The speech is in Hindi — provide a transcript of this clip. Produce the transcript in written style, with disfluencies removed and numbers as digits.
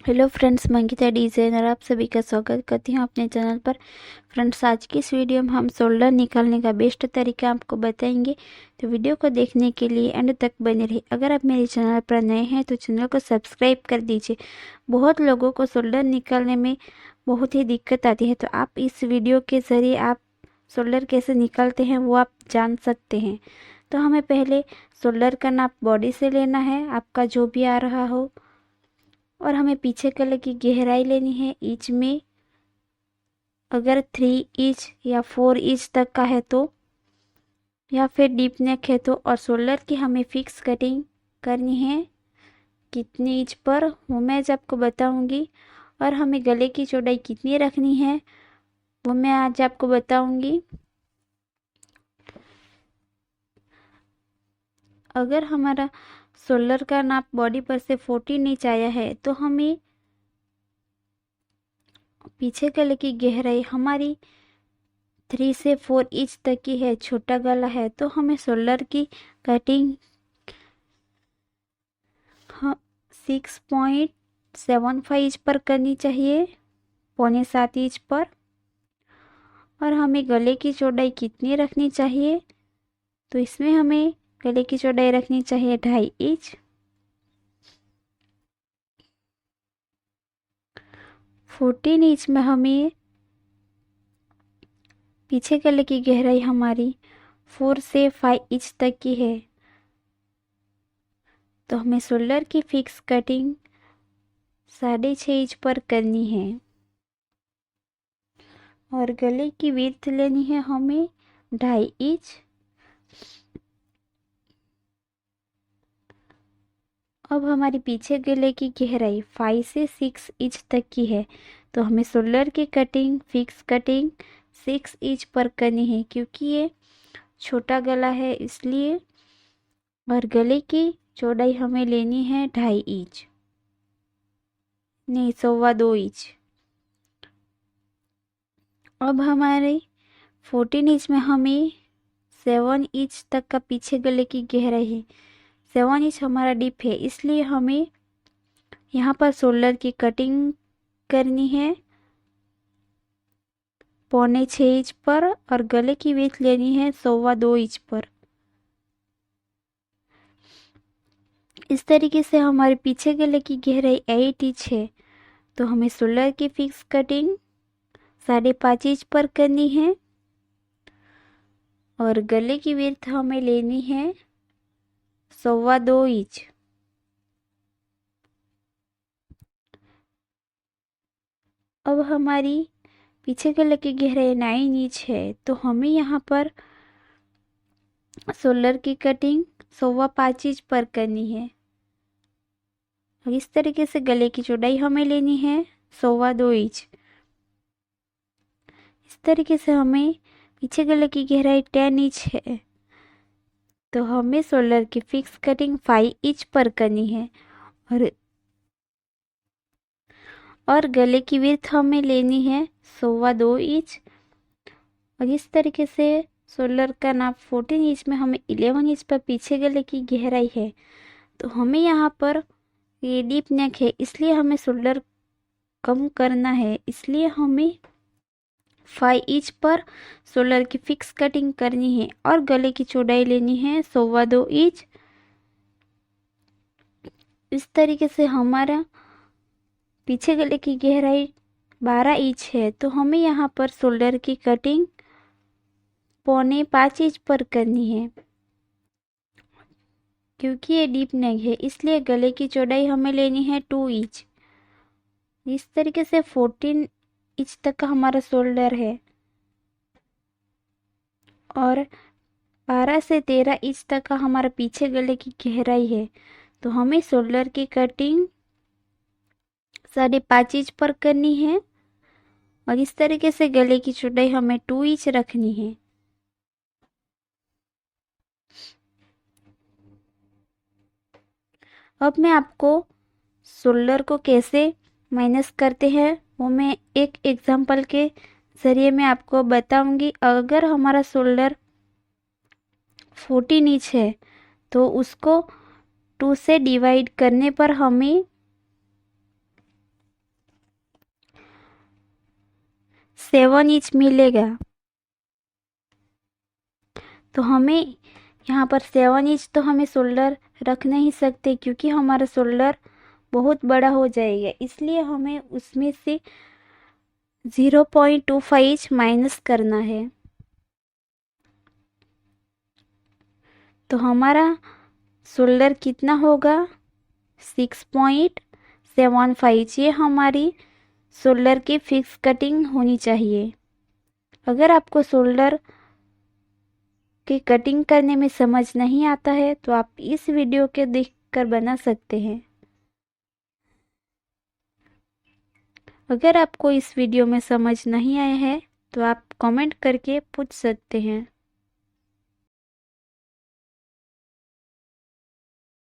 हेलो फ्रेंड्स, मैं अंकिता डिज़ाइनर आप सभी का स्वागत करती हूँ अपने चैनल पर। फ्रेंड्स, आज की इस वीडियो में हम शोल्डर निकालने का बेस्ट तरीका आपको बताएंगे। तो वीडियो को देखने के लिए एंड तक बने रहिए। अगर आप मेरे चैनल पर नए हैं तो चैनल को सब्सक्राइब कर दीजिए। बहुत लोगों को शोल्डर निकालने में बहुत ही दिक्कत आती है, तो आप इस वीडियो के ज़रिए आप शोल्डर कैसे निकालते हैं वो आप जान सकते हैं। तो हमें पहले शोल्डर का नाप बॉडी से लेना है, आपका जो भी आ रहा हो, और हमें पीछे गले की गहराई लेनी है इंच में। अगर 3 इंच या 4 इंच तक का है तो, या फिर डीप नेक है तो, और शोल्डर की हमें फिक्स कटिंग करनी है कितने इंच पर वो मैं आज आपको बताऊंगी। और हमें गले की चौड़ाई कितनी रखनी है वो मैं आज आपको बताऊंगी। अगर हमारा शोल्डर का नाप बॉडी पर से 14 इंच आया है तो हमें पीछे गले की गहराई हमारी 3 से 4 इंच तक की है, छोटा गला है तो हमें शोल्डर की कटिंग 6.75 इंच पर करनी चाहिए, 6.25 इंच पर। और हमें गले की चौड़ाई कितनी रखनी चाहिए, तो इसमें हमें गले की चौड़ाई रखनी चाहिए 2.5 इंच। 14 इंच में हमें पीछे गले की गहराई हमारी 4 से 5 इंच तक की है, तो हमें शोल्डर की फिक्स कटिंग 6.5 इंच पर करनी है। और गले की विड्थ लेनी है हमें 2.5 इंच। अब हमारी पीछे गले की गहराई 5 से 6 इंच तक की है, तो हमें शोल्डर की कटिंग फिक्स कटिंग 6 इंच पर करनी है, क्योंकि ये छोटा गला है इसलिए। और गले की चौड़ाई हमें लेनी है 2.5 इंच, नहीं 2.25 इंच। अब हमारे 14 इंच में हमें 7 इंच तक का पीछे गले की गहराई है। 7 इंच हमारा डीप है, इसलिए हमें यहाँ पर शोल्डर की कटिंग करनी है 6.25 इंच पर, और गले की विड्थ लेनी है 2.25 इंच पर। इस तरीके से हमारे पीछे गले की गहराई 8 इंच है, तो हमें शोल्डर की फिक्स कटिंग 5.5 इंच पर करनी है। और गले की विड्थ हमें लेनी है 2.25 इंच। अब हमारी पीछे गले की गहराई 9 इंच है, तो हमें यहाँ पर शोल्डर की कटिंग 5.25 इंच पर करनी है। और इस तरीके से गले की चौड़ाई हमें लेनी है 2.25 इंच। इस तरीके से हमें पीछे गले की गहराई 10 इंच है, तो हमें शोल्डर की फिक्स कटिंग 5 इंच पर करनी है। और गले की विड्थ हमें लेनी है 2.25 इंच। और इस तरीके से शोल्डर का नाप 14 इंच में हमें 11 इंच पर पीछे गले की गहराई है, तो हमें यहाँ पर ये डीप नेक है इसलिए हमें शोल्डर कम करना है, इसलिए हमें 5 इंच पर शोल्डर की फिक्स कटिंग करनी है। और गले की चौड़ाई लेनी है 2.25 इंच। इस तरीके से हमारा पीछे गले की गहराई 12 इंच है, तो हमें यहाँ पर शोल्डर की कटिंग 4.25 इंच पर करनी है। क्योंकि ये डीप नेक है इसलिए गले की चौड़ाई हमें लेनी है 2 इंच। इस तरीके से 14 इंच तक का हमारा शोल्डर है, और 12 से 13 इंच तक का हमारा पीछे गले की गहराई है, तो हमें शोल्डर की कटिंग 5.5 इंच पर करनी है। और इस तरीके से गले की चौड़ाई हमें 2 इंच रखनी है। अब मैं आपको शोल्डर को कैसे माइनस करते हैं वो मैं एक एग्जांपल के ज़रिए मैं आपको बताऊंगी। अगर हमारा शोल्डर 14 इंच है तो उसको 2 से डिवाइड करने पर हमें 7 इंच मिलेगा। तो हमें यहाँ पर 7 इंच तो हमें शोल्डर रख नहीं सकते, क्योंकि हमारा शोल्डर बहुत बड़ा हो जाएगा, इसलिए हमें उसमें से 0.25 इंच माइनस करना है। तो हमारा शोल्डर कितना होगा? 6.75। ये हमारी शोल्डर की फिक्स कटिंग होनी चाहिए। अगर आपको शोल्डर की कटिंग करने में समझ नहीं आता है तो आप इस वीडियो के देखकर बना सकते हैं। अगर आपको इस वीडियो में समझ नहीं आया है तो आप कमेंट करके पूछ सकते हैं।